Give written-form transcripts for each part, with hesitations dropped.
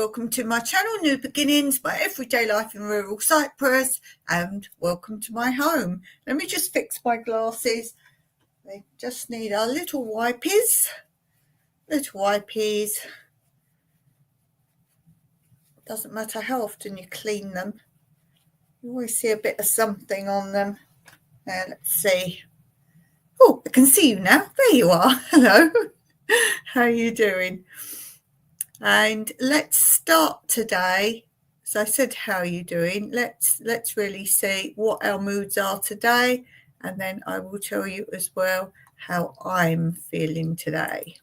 welcome to my channel, New Beginnings, my everyday life in rural Cyprus, and welcome to my home. Let me just fix my glasses. They just need our little wipies. Doesn't matter how often you clean them. You always see a bit of something on them. Now, let's see. Oh, I can see you now. There you are. Hello. How are you doing? And let's start today. As I said, how are you doing? Let's really see what our moods are today, and then I will tell you as well how I'm feeling today.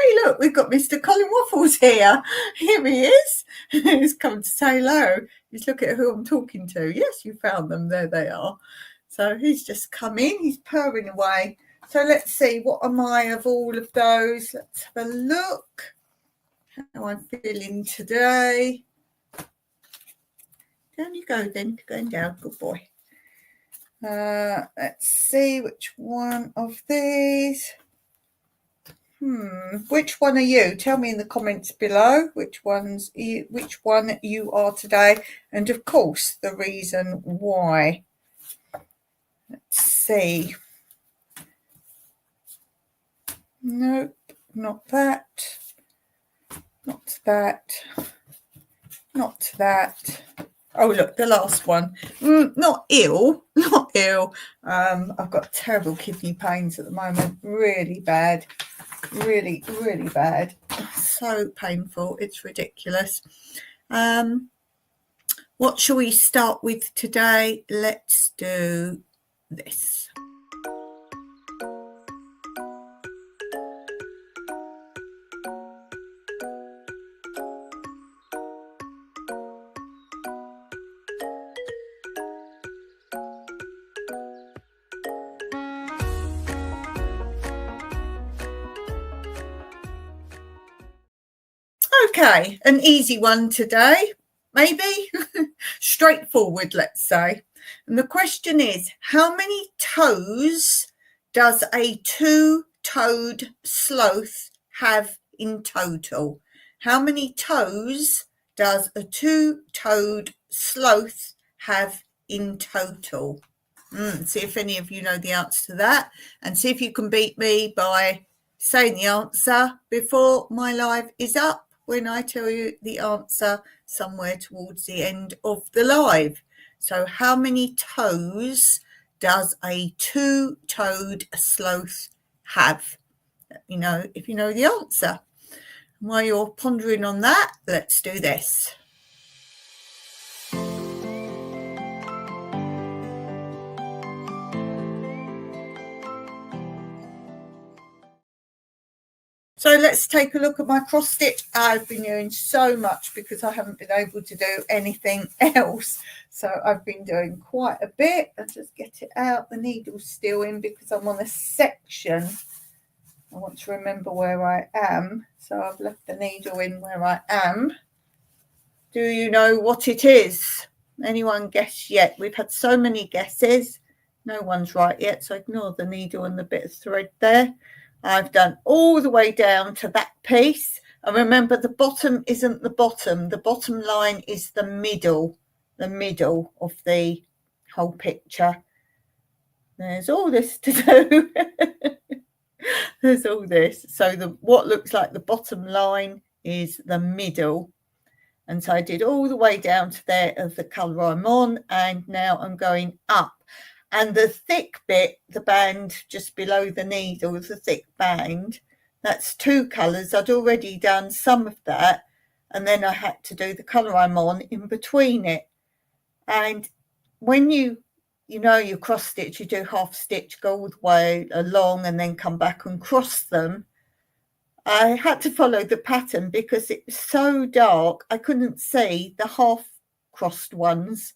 Hey, look, we've got Mr. Colin Waffles here. Here he is. He's come to say hello. He's looking at who I'm talking to. Yes, you found them. There they are. So he's just come in. He's purring away. So let's see. What am I of all of those? Let's have a look. How I'm feeling today. Down you go then. Going down. Good boy. Let's see which one of these. Which one are you? Tell me in the comments below which one you are today, and of course the reason why. Let's see. Nope, not that. Not that. Not that. Oh, look, the last one. Not ill. I've got terrible kidney pains at the moment. Really bad. Really bad. So painful. It's ridiculous. What shall we start with today? Let's do this. Okay, an easy one today, maybe. Straightforward, let's say. And the question is, how many toes does a two-toed sloth have in total? How many toes does a two-toed sloth have in total? See if any of you know the answer to that, and see if you can beat me by saying the answer before my live is up, when I tell you the answer somewhere towards the end of the live. So how many toes does a two-toed sloth have? Let me know if you know the answer. And while you're pondering on that, let's do this. So let's take a look at my cross stitch. I've been doing so much because I haven't been able to do anything else. So I've been doing quite a bit. I'll just get it out. The needle's still in because I'm on a section. I want to remember where I am. So I've left the needle in where I am. Do you know what it is? Anyone guess yet? We've had so many guesses. No one's right yet, so ignore the needle and the bit of thread there. I've done all the way down to that piece. And remember, the bottom isn't the bottom. The bottom line is the middle of the whole picture. There's all this to do. There's all this. So what looks like the bottom line is the middle. And so I did all the way down to there of the colour I'm on, and now I'm going up. And the thick bit, the band just below the needle, the thick band, that's two colours. I'd already done some of that, and then I had to do the colour I'm on in between it. And when you cross stitch, you do half stitch, go all the way along and then come back and cross them. I had to follow the pattern because it was so dark I couldn't see the half crossed ones.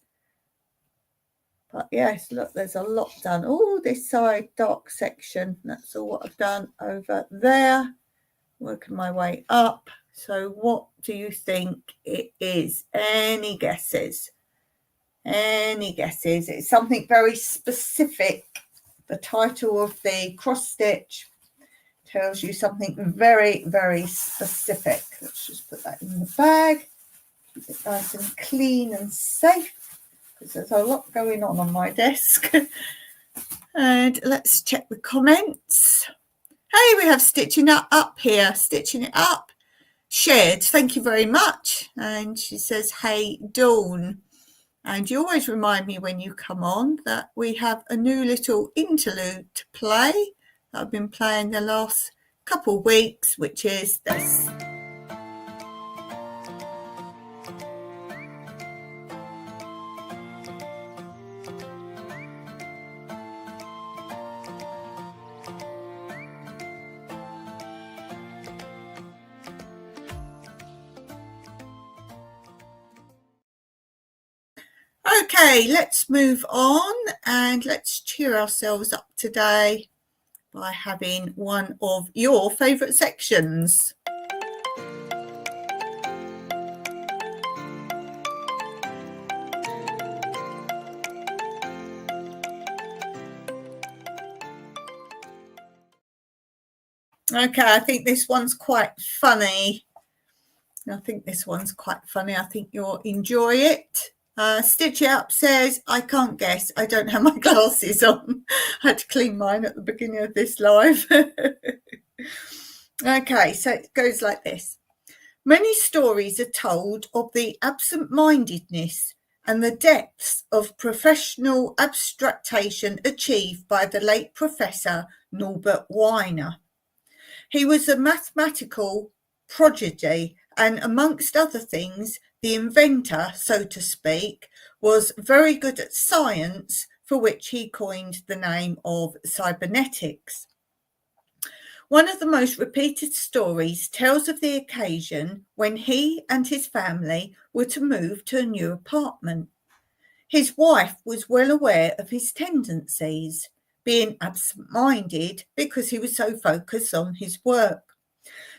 But yes, look, there's a lot done. Oh, this side dark section, that's all what I've done over there. Working my way up. So what do you think it is? Any guesses? Any guesses? It's something very specific. The title of the cross stitch tells you something very, very specific. Let's just put that in the bag. Keep it nice and clean and safe, because there's a lot going on my desk. And let's check the comments. Hey, we have Stitching It Up here. Stitching It Up. Shared. Thank you very much. And she says, hey, Dawn. And you always remind me when you come on that we have a new little interlude to play that I've been playing the last couple of weeks, which is this. Okay, let's move on and let's cheer ourselves up today by having one of your favourite sections. Okay, I think this one's quite funny. I think you'll enjoy it. Stitch It Up says, I can't guess. I don't have my glasses on. I had to clean mine at the beginning of this live. Okay, so it goes like this. Many stories are told of the absent-mindedness and the depths of professional abstraction achieved by the late Professor Norbert Wiener. He was a mathematical prodigy, and amongst other things, the inventor, so to speak, was very good at science, for which he coined the name of cybernetics. One of the most repeated stories tells of the occasion when he and his family were to move to a new apartment. His wife was well aware of his tendencies, being absent-minded because he was so focused on his work.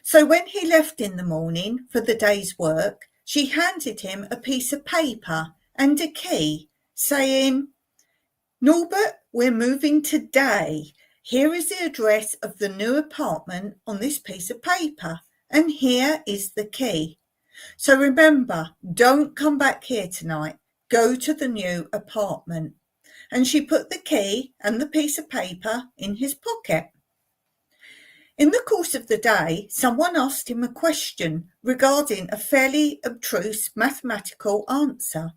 So when he left in the morning for the day's work, she handed him a piece of paper and a key, saying, Norbert, we're moving today. Here is the address of the new apartment on this piece of paper, and here is the key. So remember, don't come back here tonight. Go to the new apartment. And she put the key and the piece of paper in his pocket. In the course of the day, someone asked him a question regarding a fairly abstruse mathematical answer.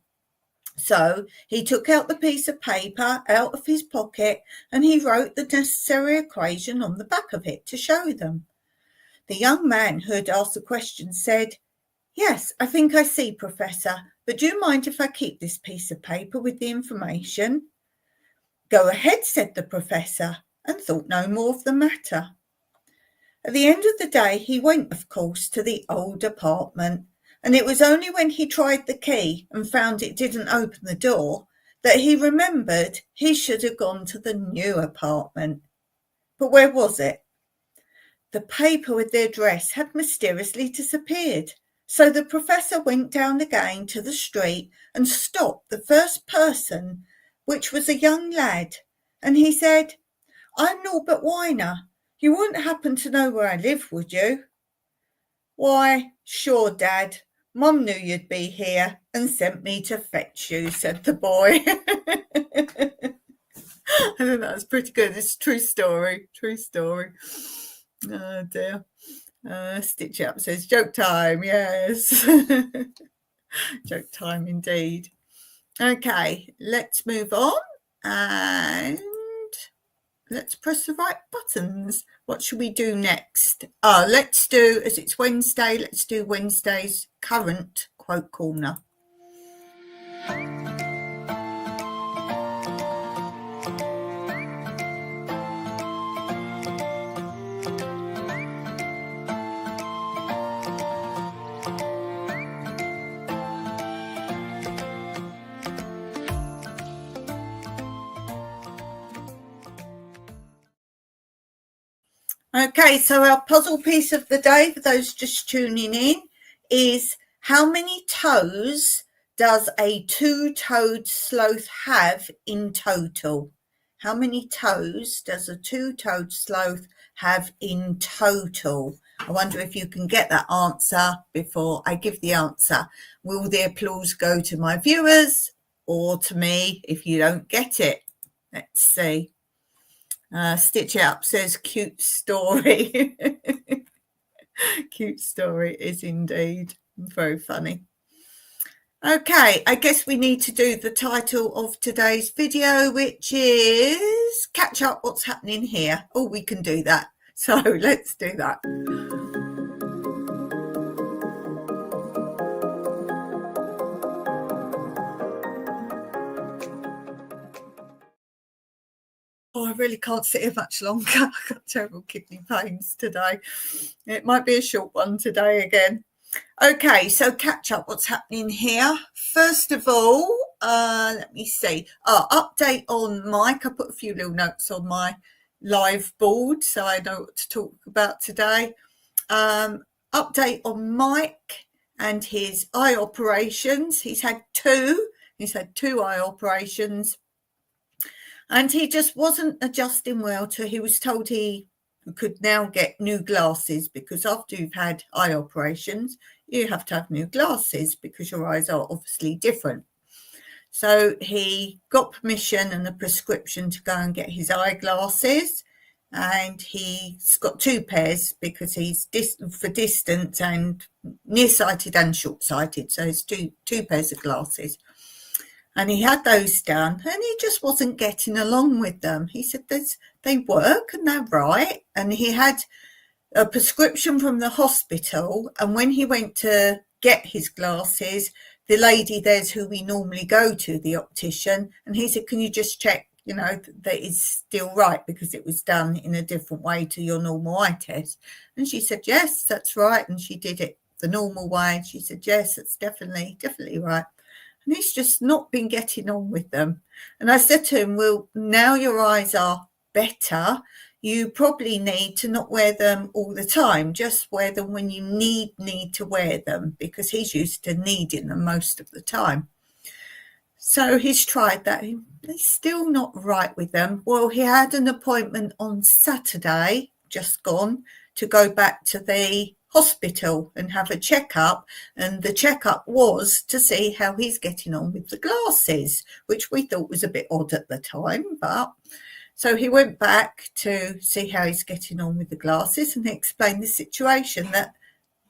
So he took out the piece of paper out of his pocket and he wrote the necessary equation on the back of it to show them. The young man who had asked the question said, "Yes, I think I see, Professor, but do you mind if I keep this piece of paper with the information?" "Go ahead," said the professor, and thought no more of the matter. At the end of the day, he went, of course, to the old apartment, and it was only when he tried the key and found it didn't open the door that he remembered he should have gone to the new apartment. But where was it? The paper with the address had mysteriously disappeared, so the professor went down again to the street and stopped the first person, which was a young lad, and he said, "I'm Norbert Weiner. You wouldn't happen to know where I live, would you?" "Why, sure, Dad. Mum knew you'd be here and sent me to fetch you," said the boy. I think that's pretty good. It's a true story. True story. Oh, dear. Stitch Up says, joke time, yes. Joke time indeed. Okay, let's move on and let's press the right buttons. What should we do next? Let's do, as it's Wednesday, let's do Wednesday's current quote corner. Okay, so our puzzle piece of the day, for those just tuning in, is how many toes does a two-toed sloth have in total? How many toes does a two-toed sloth have in total? I wonder if you can get that answer before I give the answer. Will the applause go to my viewers or to me if you don't get it? Let's see. Stitch Up says, cute story. Cute story is indeed very funny. Okay, I guess we need to do the title of today's video, which is Catch Up What's Happening Here. Oh, we can do that. So let's do that. I really can't sit here much longer. I've got terrible kidney pains today. It might be a short one today again. Okay, so catch up what's happening here. First of all, let me see. Update on Mike. I put a few little notes on my live board so I know what to talk about today. Update on Mike and his eye operations. He's had two eye operations. And he just wasn't adjusting well to, he was told he could now get new glasses because after you've had eye operations, you have to have new glasses because your eyes are obviously different. So he got permission and a prescription to go and get his eyeglasses. And he's got two pairs because he's for distance and nearsighted and short-sighted. So it's two pairs of glasses. And he had those done and he just wasn't getting along with them. He said they work and they're right. And he had a prescription from the hospital. And when he went to get his glasses, the lady there's who we normally go to, the optician. And he said, can you just check, that it's still right because it was done in a different way to your normal eye test. And she said, yes, that's right. And she did it the normal way. And she said, yes, that's definitely right. And he's just not been getting on with them. And I said to him, well, now your eyes are better, you probably need to not wear them all the time. Just wear them when you need to wear them because he's used to needing them most of the time. So he's tried that. He's still not right with them. Well, he had an appointment on Saturday, just gone, to go back to the hospital and have a checkup, and the checkup was to see how he's getting on with the glasses, which we thought was a bit odd at the time, but So he went back to see how he's getting on with the glasses, and he explained the situation, that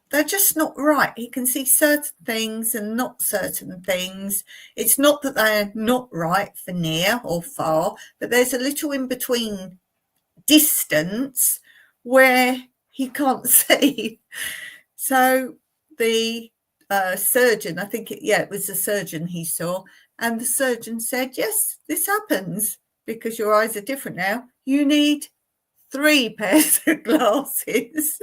they're just not right. He can see certain things and not certain things. It's not that they're not right for near or far, but there's a little in between distance where he can't see. So the surgeon, I think it was the surgeon he saw, and the surgeon said, yes, this happens because your eyes are different now. You need 3 pairs of glasses.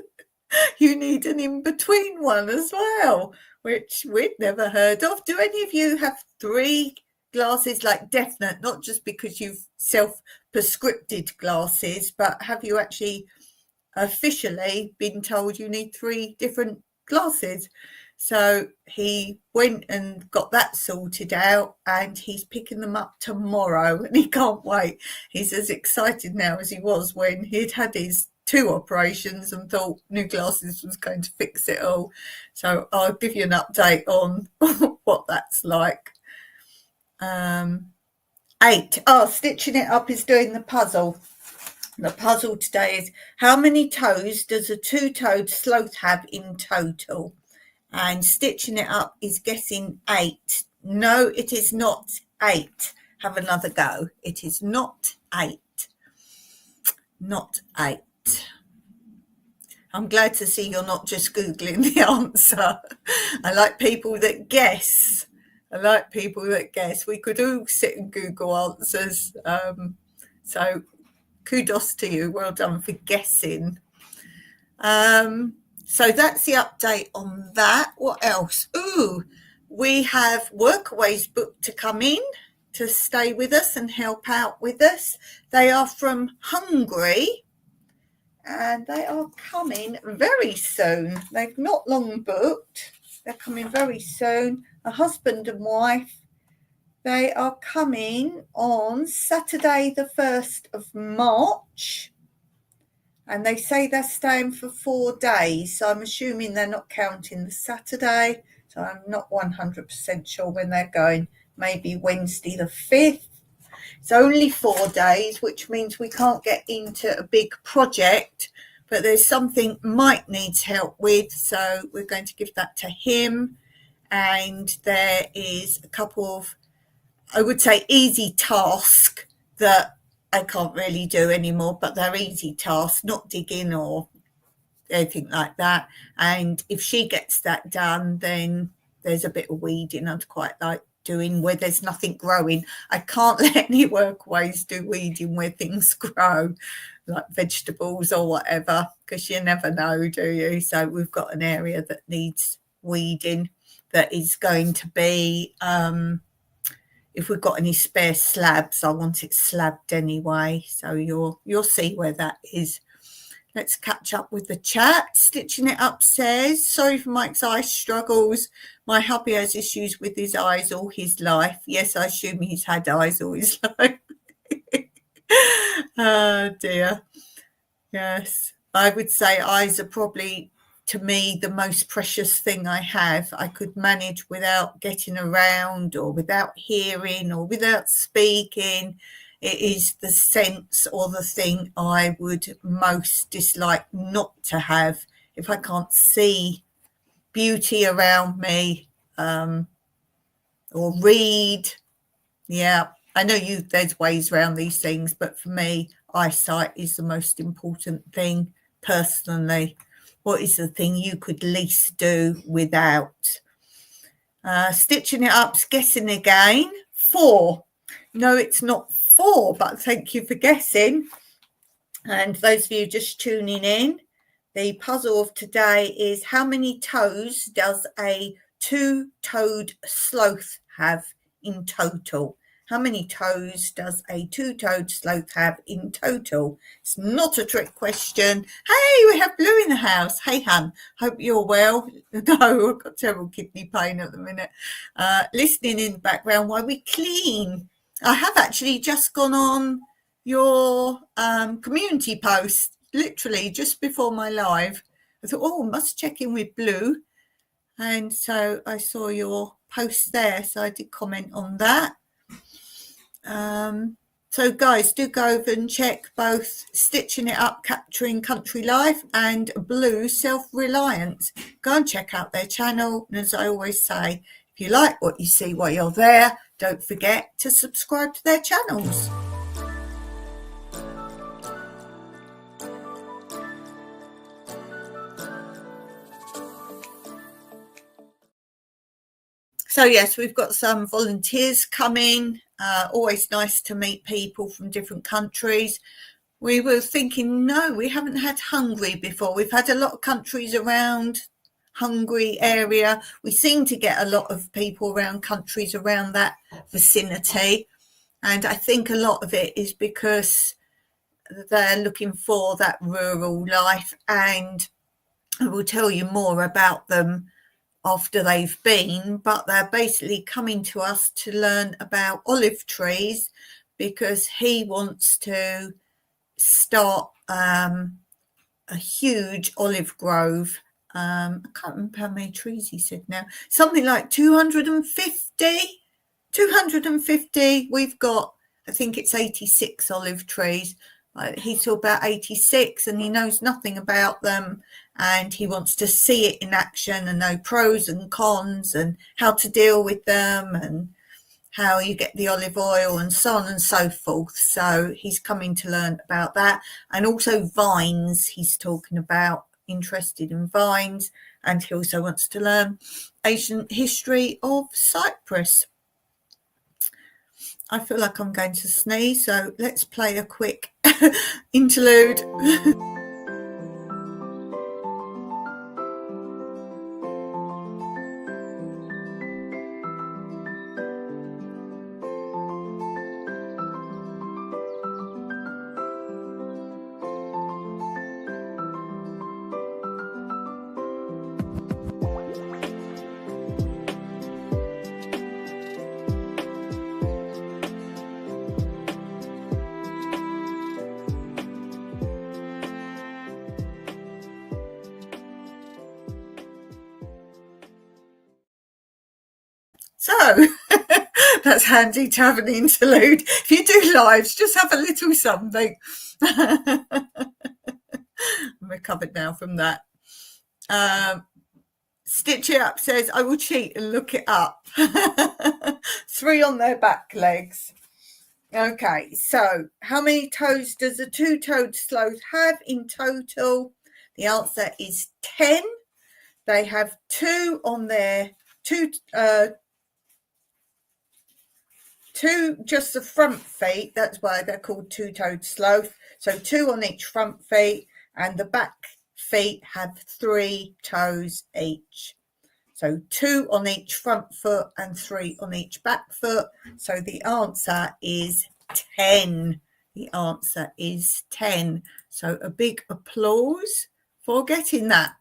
You need an in-between one as well, which we'd never heard of. Do any of you have 3 glasses, like definite, not just because you've self-prescribed glasses, but have you actually officially been told you need 3 different glasses? So he went and got that sorted out, and he's picking them up tomorrow, and he can't wait. He's as excited now as he was when he'd had his 2 operations and thought new glasses was going to fix it all. So I'll give you an update on what that's like. 8. Stitching It Up is doing the puzzle. The puzzle today is, how many toes does a 2-toed sloth have in total? And Stitching It Up is guessing 8. No, it is not 8. Have another go. It is not 8. Not 8. I'm glad to see you're not just Googling the answer. I like people that guess. We could all sit and Google answers. So kudos to you. Well done for guessing. So that's the update on that. What else? We have Workaways booked to come in to stay with us and help out with us. They are from Hungary, and they are coming very soon. They've not long booked. They're coming very soon. A husband and wife. They are coming on Saturday the 1st of March. And they say they're staying for 4 days. So I'm assuming they're not counting the Saturday. So I'm not 100% sure when they're going. Maybe Wednesday the 5th. It's only 4 days, which means we can't get into a big project. But there's something Mike needs help with. So we're going to give that to him. And there is a couple of, I would say, easy tasks that I can't really do anymore, but they're easy tasks, not digging or anything like that. And if she gets that done, then there's a bit of weeding I'd quite like doing where there's nothing growing. I can't let any Workaways do weeding where things grow, like vegetables or whatever, because you never know, do you? So we've got an area that needs weeding that is going to be... if we've got any spare slabs, I want it slabbed anyway. So you'll see where that is. Let's catch up with the chat. Stitching It Up says, sorry for Mike's eye struggles. My hubby has issues with his eyes all his life. Yes, I assume he's had eyes all his life. Oh dear. Yes, I would say eyes are probably, to me, the most precious thing I have. I could manage without getting around or without hearing or without speaking. It is the sense or the thing I would most dislike not to have if I can't see beauty around me, or read. Yeah, I know there's ways around these things, but for me, eyesight is the most important thing personally. What is the thing you could least do without? Stitching It Up's guessing again. 4. No, it's not 4, but thank you for guessing. And those of you just tuning in, the puzzle of today is, how many toes does a 2-toed sloth have in total? How many toes does a 2-toed sloth have in total? It's not a trick question. Hey, we have Blue in the house. Hey, hun, hope you're well. No, I've got terrible kidney pain at the minute. Listening in the background while we clean. I have actually just gone on your community post, literally just before my live. I thought, must check in with Blue. And so I saw your post there, so I did comment on that. So guys, do go over and check both Stitching It Up, Capturing Country Life and Blue Self-Reliance. Go and check out their channel. And as I always say, if you like what you see while you're there, don't forget to subscribe to their channels. So yes, we've got some volunteers coming. Always nice to meet people from different countries. We were thinking, no, we haven't had Hungary before. We've had a lot of countries around Hungary area. We seem to get a lot of people around countries around that vicinity. And I think a lot of it is because they're looking for that rural life. And I will tell you more about them after they've been, but they're basically coming to us to learn about olive trees because he wants to start a huge olive grove. I can't remember how many trees he said now, something like 250. We've got, I think it's 86 olive trees. He saw about 86 and he knows nothing about them, and he wants to see it in action and know pros and cons and how to deal with them and how you get the olive oil and so on and so forth. So he's coming to learn about that. And also vines, he's talking about, interested in vines, and he also wants to learn ancient history of Cyprus. I feel like I'm going to sneeze, so let's play a quick interlude. So that's handy to have an interlude. If you do lives, just have a little something. I'm recovered now from that. Stitch It Up says, I will cheat and look it up. 3 on their back legs. Okay, so how many toes does a two-toed sloth have in total? The answer is 10. They have 2 on their two just the front feet. That's why they're called two-toed sloth. So 2 on each front feet, and the back feet have 3 toes each. So 2 on each front foot and 3 on each back foot. So the answer is 10. The answer is 10. So a big applause for getting that.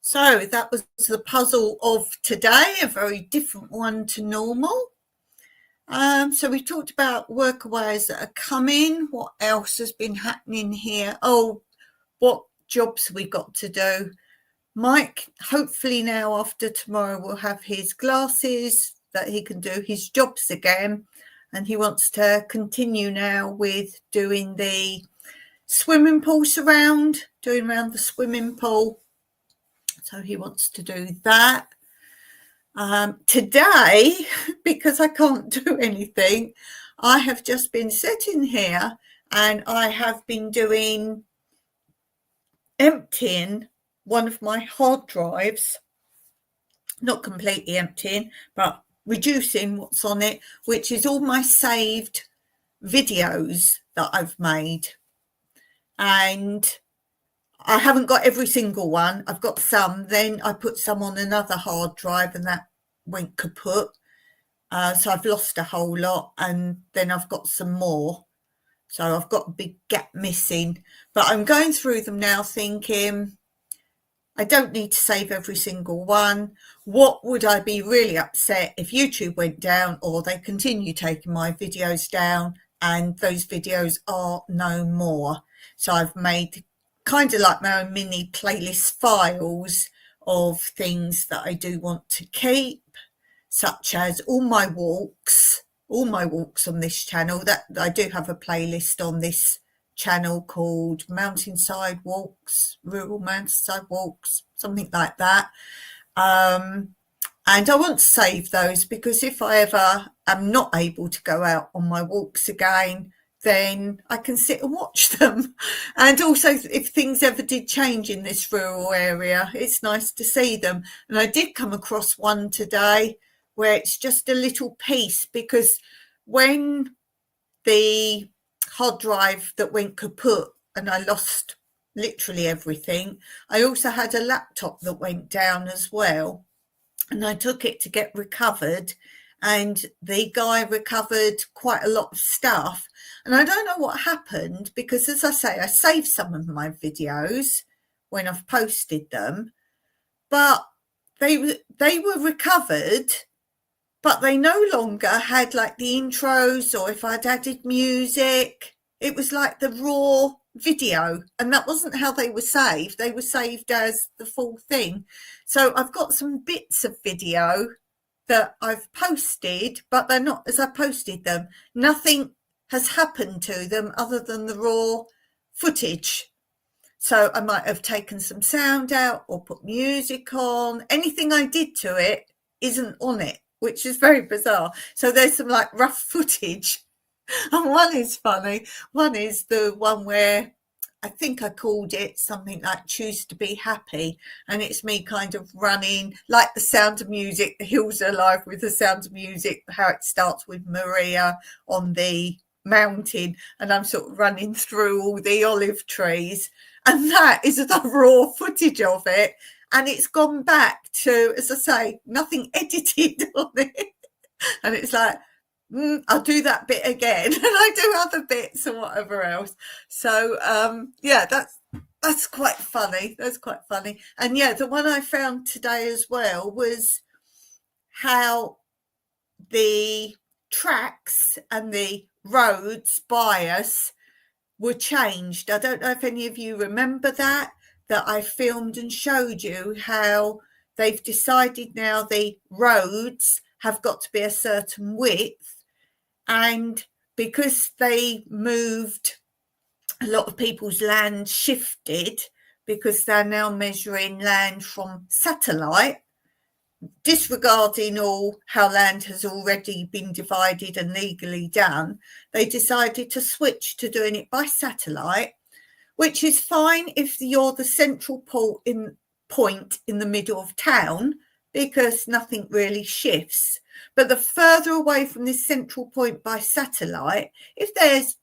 So that was the puzzle of today, a very different one to normal. So we talked about workaways that are coming. What else has been happening here? Oh, what jobs we got to do. Mike, hopefully now after tomorrow, will have his glasses that he can do his jobs again. And he wants to continue now with doing the swimming pool surround, doing around the swimming pool. So he wants to do that. Today, because I can't do anything, I have just been sitting here and I have been emptying one of my hard drives, not completely emptying, but reducing what's on it, which is all my saved videos that I've made. And I haven't got every single one. I've got some. Then I put some on another hard drive and that went kaput. So I've lost a whole lot, and then I've got some more. So I've got a big gap missing. But I'm going through them now thinking, I don't need to save every single one. What would I be really upset if YouTube went down or they continue taking my videos down and those videos are no more? So I've made kind of like my own mini playlist files of things that I do want to keep, such as all my walks on this channel. That I do have a playlist on this channel called Mountainside Walks, Rural Mountainside Walks, something like that. And I want to save those because if I ever am not able to go out on my walks again, then I can sit and watch them. And also, if things ever did change in this rural area, it's nice to see them. And I did come across one today where it's just a little piece, because when the hard drive that went kaput and I lost literally everything, I also had a laptop that went down as well. And I took it to get recovered, and the guy recovered quite a lot of stuff. And I don't know what happened, because as I say, I saved some of my videos when I've posted them, but they were recovered, but they no longer had like the intros, or if I'd added music, it was like the raw video, and that wasn't how they were saved. They were saved as the full thing. So I've got some bits of video that I've posted, but they're not as I posted them. Nothing has happened to them other than the raw footage. So I might have taken some sound out or put music on. Anything I did to it isn't on it, which is very bizarre. So there's some like rough footage. And one is funny. One is the one where I think I called it something like Choose to Be Happy. And it's me kind of running like The Sound of Music, The Hills Are Alive with The Sound of Music, how it starts with Maria on the mountain. And I'm sort of running through all the olive trees. And that is the raw footage of it. And it's gone back to, as I say, nothing edited on it. And it's like, I'll do that bit again, and I do other bits and whatever else. So yeah, that's quite funny. That's quite funny. And yeah, the one I found today as well was how the tracks and the roads by us were changed. I don't know if any of you remember that I filmed and showed you how they've decided now the roads have got to be a certain width. And because they moved, a lot of people's land shifted, because they're now measuring land from satellite, disregarding all how land has already been divided and legally done. They decided to switch to doing it by satellite, which is fine if you're the central point in the middle of town, because nothing really shifts. But the further away from this central point by satellite, if there's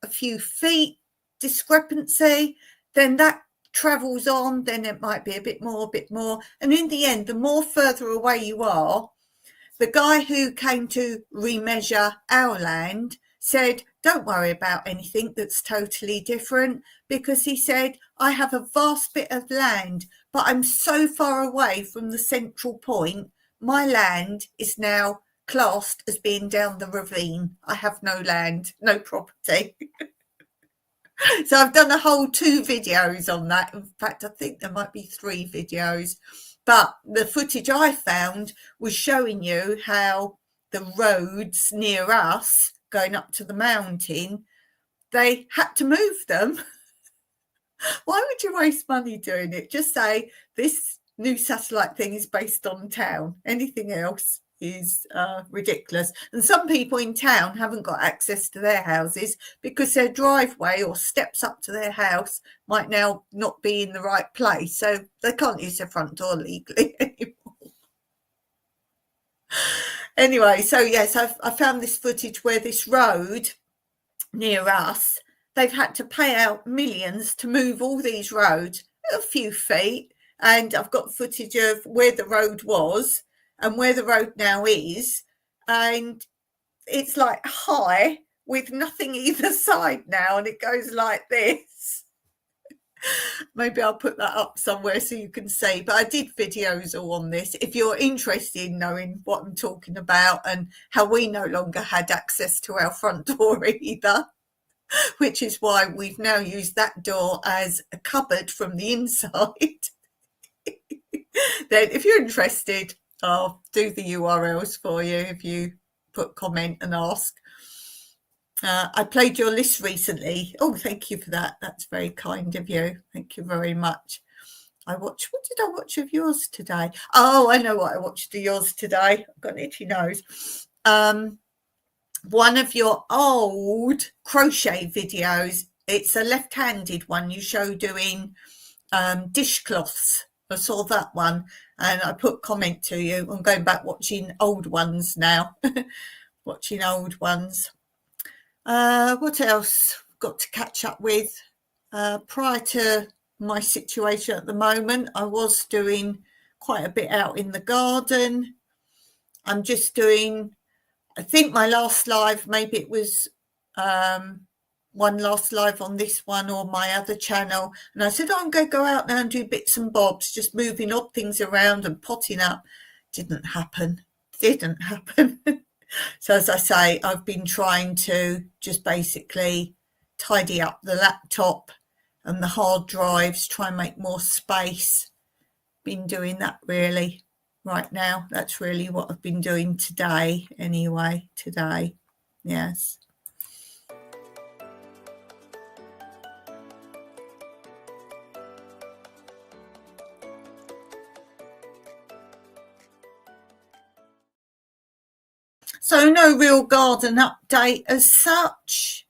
a few feet discrepancy, then that travels on, then it might be a bit more. And in the end, the more further away you are, the guy who came to remeasure our land said, don't worry about anything that's totally different, because he said, I have a vast bit of land, but I'm so far away from the central point, my land is now classed as being down the ravine. I have no land, no property. So I've done a whole 2 videos on that. In fact, I think there might be 3 videos. But the footage I found was showing you how the roads near us going up to the mountain, they had to move them. Why would you waste money doing it? Just say this new satellite thing is based on town. Anything else is ridiculous. And some people in town haven't got access to their houses because their driveway or steps up to their house might now not be in the right place, so they can't use their front door legally anymore. Anyway, so yes, I found this footage where this road near us, they've had to pay out millions to move all these roads a few feet, and I've got footage of where the road was and where the road now is, and it's like high with nothing either side now, and it goes like this. Maybe I'll put that up somewhere so you can see. But I did videos all on this. If you're interested in knowing what I'm talking about and how we no longer had access to our front door either, which is why we've now used that door as a cupboard from the inside. Then if you're interested, I'll do the URLs for you if you put comment and ask. I played your list recently. Oh, thank you for that. That's very kind of you. Thank you very much. What did I watch of yours today? Oh, I know what I watched of yours today. I've got an itchy nose. One of your old crochet videos. It's a left-handed one you show doing dishcloths. I saw that one and I put comment to you. I'm going back watching old ones now. Watching old ones. What else got to catch up with? Prior to my situation at the moment, I was doing quite a bit out in the garden. I'm just doing, I think my last live, maybe it was one last live on this one or my other channel. And I said, I'm going to go out now and do bits and bobs, just moving odd things around and potting up. Didn't happen. So as I say, I've been trying to just basically tidy up the laptop and the hard drives, try and make more space. Been doing that really right now. That's really what I've been doing today anyway, yes. So no real garden update as such.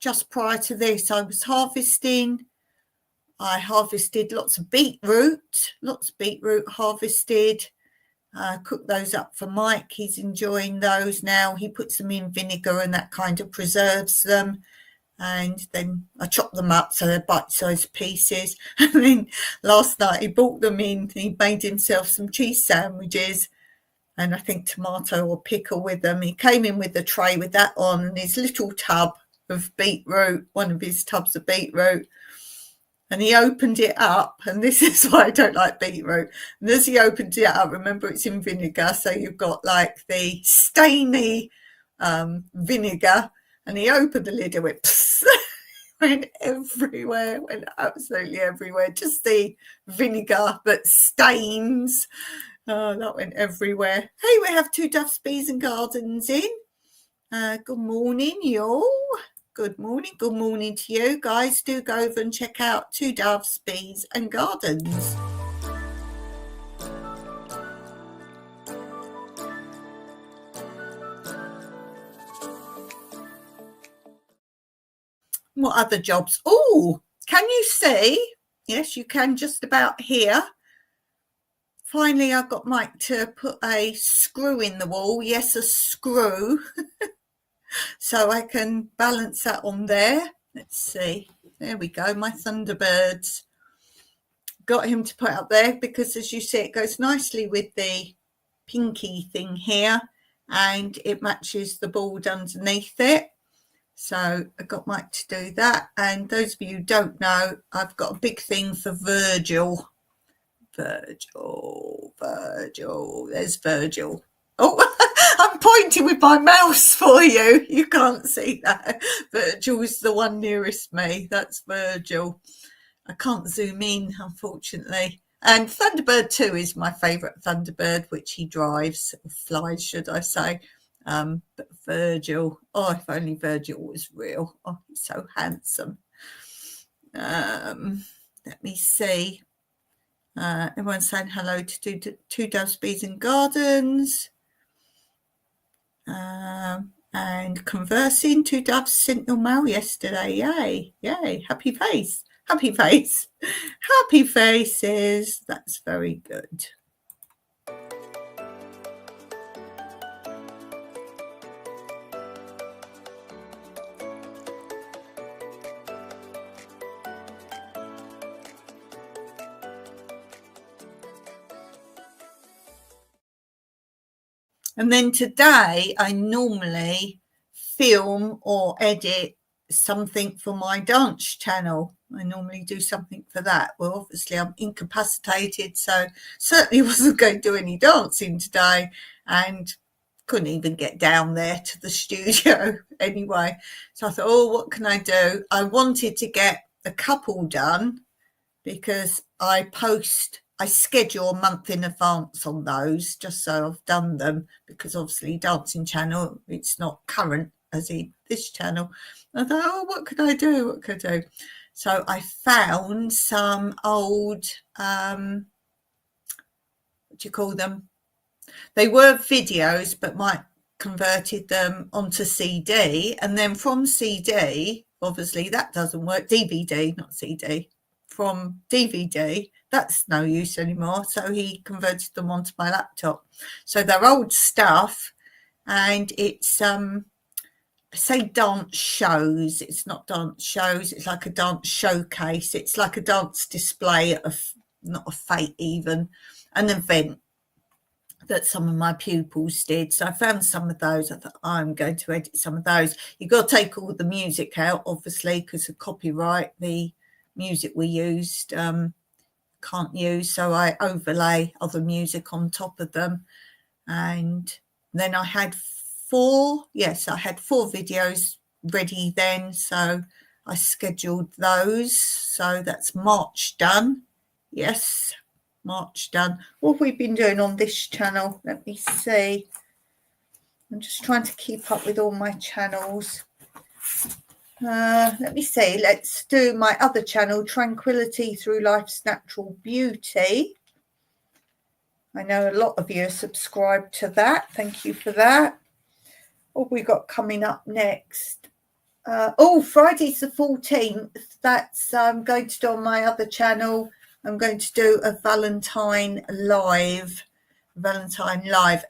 Just prior to this, I was harvesting. I harvested lots of beetroot harvested. Cooked those up for Mike. He's enjoying those now. He puts them in vinegar and that kind of preserves them. And then I chop them up so they're bite-sized pieces. And then last night he brought them in. He made himself some cheese sandwiches and I think tomato or pickle with them. He came in with the tray with that on and his little tub of beetroot, one of his tubs of beetroot. And he opened it up, and this is why I don't like beetroot. And as he opened it up, remember it's in vinegar, so you've got like the stainy vinegar. And he opened the lid and went, psst, went everywhere, went absolutely everywhere. Just the vinegar that stains. Oh, that went everywhere. Hey, we have two Duff's Bees and Gardens in. Good morning, y'all. Good morning to you guys. Do go over and check out Two Doves, Bees and Gardens. What other jobs? Oh, can you see? Yes, you can just about here. Finally, I got Mike to put a screw in the wall. Yes, a screw. So I can balance that on there. Let's see. There we go. My Thunderbirds. Got him to put up there because, as you see, it goes nicely with the pinky thing here and it matches the board underneath it. So I got Mike to do that. And those of you who don't know, I've got a big thing for Virgil. There's Virgil. Oh, I'm pointing with my mouse for you. You can't see that. Virgil is the one nearest me. That's Virgil. I can't zoom in, unfortunately. And Thunderbird 2 is my favourite Thunderbird, which he drives, or flies, should I say. But Virgil, oh, if only Virgil was real. Oh, he's so handsome. Let me see. Everyone's saying hello to Two Doves, Bees and Gardens. And conversing. Two Doves sent your mail yesterday. Yay. Happy face. Happy faces. That's very good. And then today I normally film or edit something for my dance channel. I normally do something for that. Well, obviously I'm incapacitated, so certainly wasn't going to do any dancing today, and couldn't even get down there to the studio anyway. So I thought, oh, what can I do? I wanted to get a couple done because I schedule a month in advance on those, just so I've done them, because obviously Dancing Channel, it's not current as in this channel. I thought, oh, what could I do? What could I do? So I found some old, what do you call them? They were videos, but Mike converted them onto CD. And then from CD, obviously that doesn't work. DVD, not CD. From DVD, that's no use anymore. So he converted them onto my laptop. So they're old stuff, and it's I say dance shows. It's not dance shows. It's like a dance showcase. It's like a dance display of not a fete even, an event that some of my pupils did. So I found some of those. I thought, I'm going to edit some of those. You've got to take all the music out, obviously, because of copyright. The music we used can't use. So I overlay other music on top of them. And then I had four videos ready then. So I scheduled those. So that's March done. Yes. March done. What have we been doing on this channel? Let me see. I'm just trying to keep up with all my channels. Let me see. Let's do my other channel, Tranquility Through Life's Natural Beauty. I know a lot of you are subscribed to that. Thank you for that. What have we got coming up next? Friday's the 14th. That's I'm going to do on my other channel. I'm going to do a Valentine live.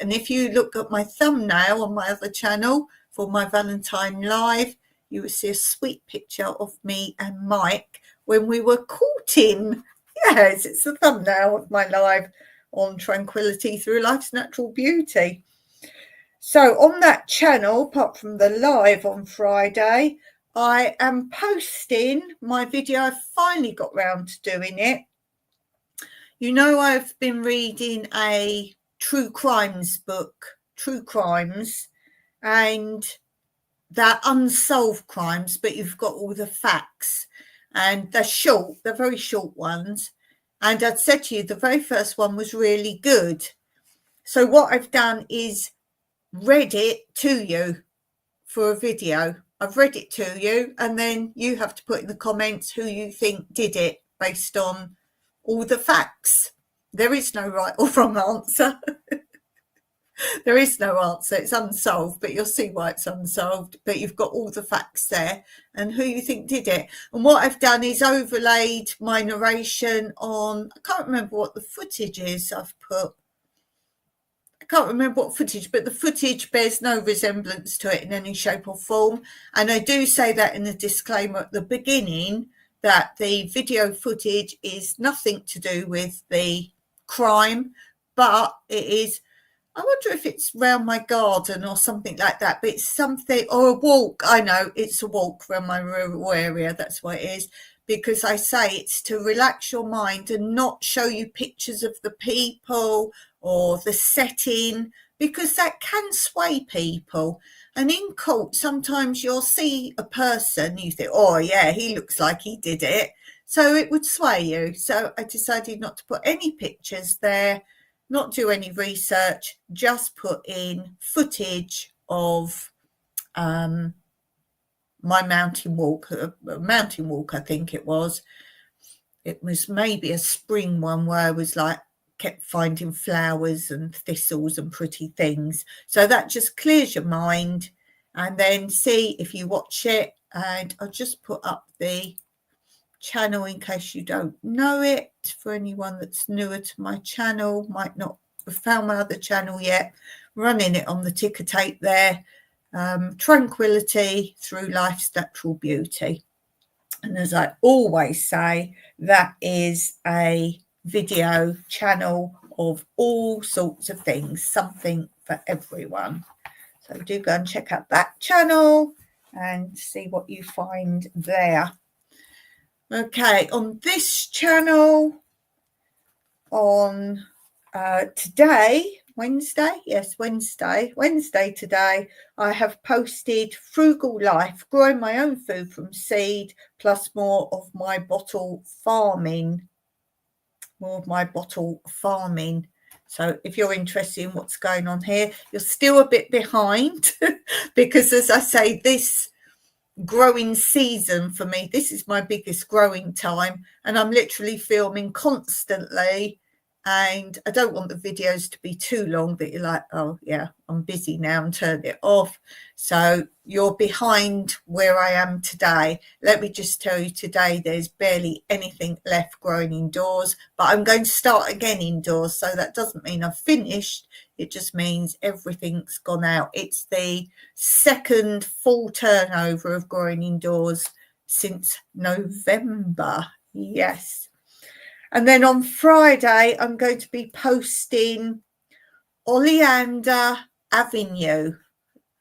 And if you look at my thumbnail on my other channel for my Valentine live, you will see a sweet picture of me and Mike when we were courting. Yes, it's the thumbnail of my live on Tranquility Through Life's Natural Beauty. So on that channel, apart from the live on Friday, I am posting my video. I finally got round to doing it. You know, I've been reading a true crimes book, True Crimes, and they're unsolved crimes, but you've got all the facts. And they're short, they're very short ones. And I'd said to you, the very first one was really good. So what I've done is read it to you for a video. I've read it to you, and then you have to put in the comments who you think did it based on all the facts. There is no right or wrong answer. There is no answer. It's unsolved, but you'll see why it's unsolved. But you've got all the facts there and who you think did it. And what I've done is overlaid my narration on, I can't remember what the footage is I've put. I can't remember what footage, but the footage bears no resemblance to it in any shape or form. And I do say that in the disclaimer at the beginning, that the video footage is nothing to do with the crime, but it is, I wonder if it's round my garden or something like that, but it's something, or a walk. I know it's a walk around my rural area. That's what it is, because I say it's to relax your mind and not show you pictures of the people or the setting, because that can sway people. And in court, sometimes you'll see a person, you think, oh yeah, he looks like he did it. So it would sway you. So I decided not to put any pictures there, not do any research, just put in footage of my mountain walk, I think it was. It was maybe a spring one where I was like, kept finding flowers and thistles and pretty things. So that just clears your mind. And then see if you watch it. And I'll just put up the channel in case you don't know it. For anyone that's newer to my channel, might not have found my other channel yet, running it on the ticker tape there. Tranquility Through Life's Natural Beauty. And as I always say, that is a video channel of all sorts of things, something for everyone. So do go and check out that channel and see what you find there. Okay, on this channel, on today, Wednesday today, I have posted Frugal Life, growing my own food from seed, plus more of my bottle farming. So if you're interested in what's going on here, you're still a bit behind because, as I say, this growing season for me, this is my biggest growing time, and I'm literally filming constantly, and I don't want the videos to be too long that you're like, oh yeah, I'm busy now, and turn it off. So you're behind where I am today. Let me just tell you, today there's barely anything left growing indoors, but I'm going to start again indoors, so that doesn't mean I've finished. It just means everything's gone out. It's the second full turnover of growing indoors since November. Yes. And then on Friday, I'm going to be posting Oleander Avenue.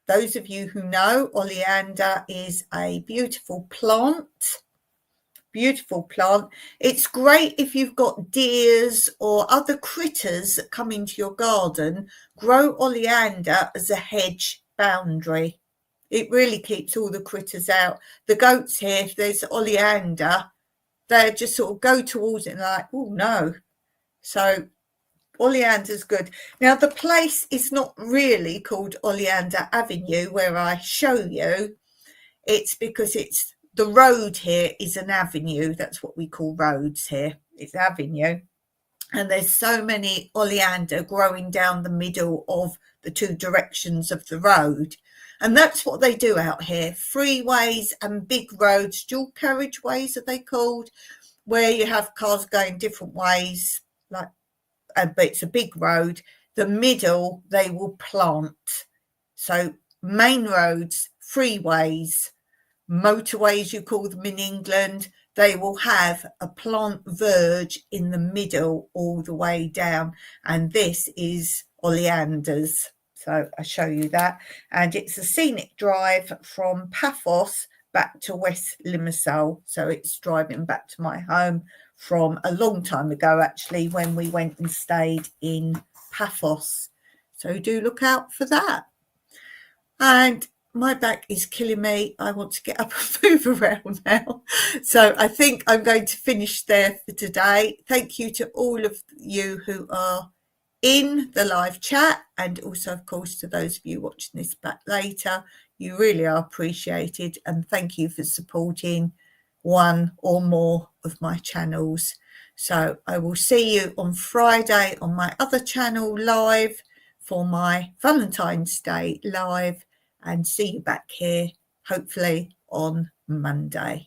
Those of you who know, oleander is a beautiful plant. It's great if you've got deers or other critters that come into your garden. Grow oleander as a hedge boundary. It really keeps all the critters out. The goats here, if there's oleander, they just sort of go towards it and like, oh no. So oleander's good. Now the place is not really called Oleander Avenue where I show you. It's because it's the road here is an avenue. That's what we call roads here. It's avenue. And there's so many oleander growing down the middle of the two directions of the road. And that's what they do out here. Freeways and big roads, dual carriageways are they called, where you have cars going different ways, like, but it's a big road. The middle, they will plant. So main roads, freeways, motorways, you call them in England, they will have a plant verge in the middle all the way down. And this is oleanders. So I show you that. And it's a scenic drive from Paphos back to West Limassol. So it's driving back to my home from a long time ago, actually, when we went and stayed in Paphos. So do look out for that. And my back is killing me. I want to get up and move around now. So I think I'm going to finish there for today. Thank you to all of you who are in the live chat, and also, of course, to those of you watching this back later. You really are appreciated, and thank you for supporting one or more of my channels. So I will see you on Friday on my other channel live for my Valentine's Day live, and see you back here hopefully on Monday.